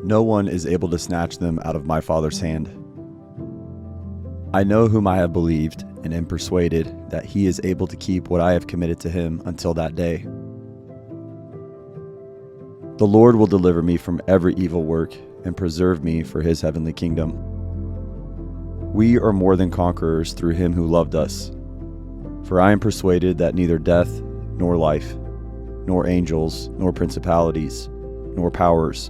No one is able to snatch them out of my Father's hand. I know whom I have believed, and am persuaded that he is able to keep what I have committed to him until that day. The Lord will deliver me from every evil work and preserve me for his heavenly kingdom. We are more than conquerors through him who loved us. For I am persuaded that neither death, nor life, nor angels, nor principalities, nor powers,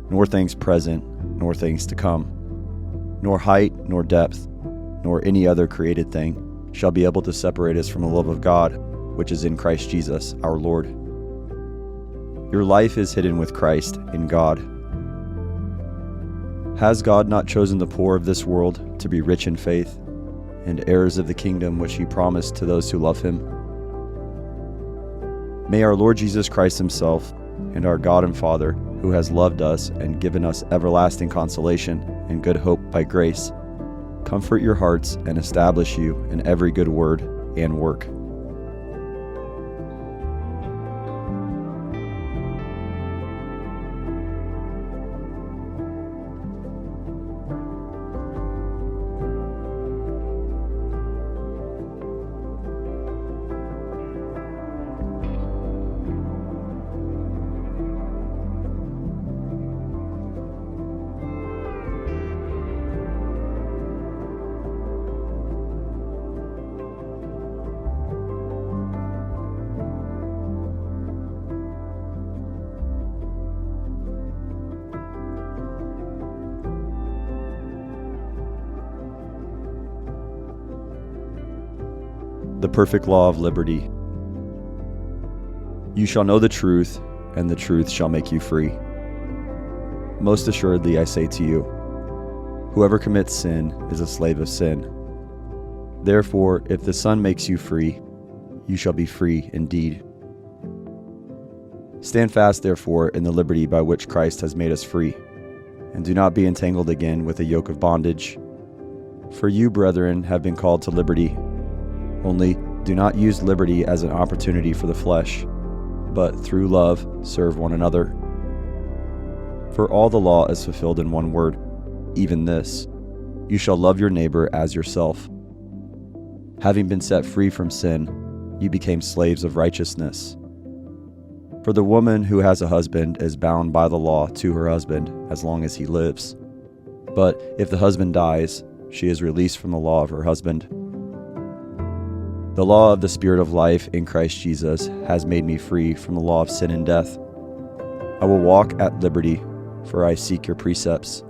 nor things present, nor things to come, nor height, nor depth, nor any other created thing shall be able to separate us from the love of God, which is in Christ Jesus our Lord. Your life is hidden with Christ in God. Has God not chosen the poor of this world to be rich in faith, and heirs of the kingdom which he promised to those who love him? May our Lord Jesus Christ himself, and our God and Father, who has loved us and given us everlasting consolation and good hope by grace, comfort your hearts and establish you in every good word and work. The perfect law of liberty. You shall know the truth, and the truth shall make you free. Most assuredly I say to you, whoever commits sin is a slave of sin. Therefore, if the Son makes you free, you shall be free indeed. Stand fast, therefore, in the liberty by which Christ has made us free, and do not be entangled again with a yoke of bondage. For you, brethren, have been called to liberty. Only do not use liberty as an opportunity for the flesh, but through love serve one another. For all the law is fulfilled in one word, even this: you shall love your neighbor as yourself. Having been set free from sin, you became slaves of righteousness. For the woman who has a husband is bound by the law to her husband as long as he lives. But if the husband dies, she is released from the law of her husband. The law of the Spirit of life in Christ Jesus has made me free from the law of sin and death. I will walk at liberty, for I seek your precepts.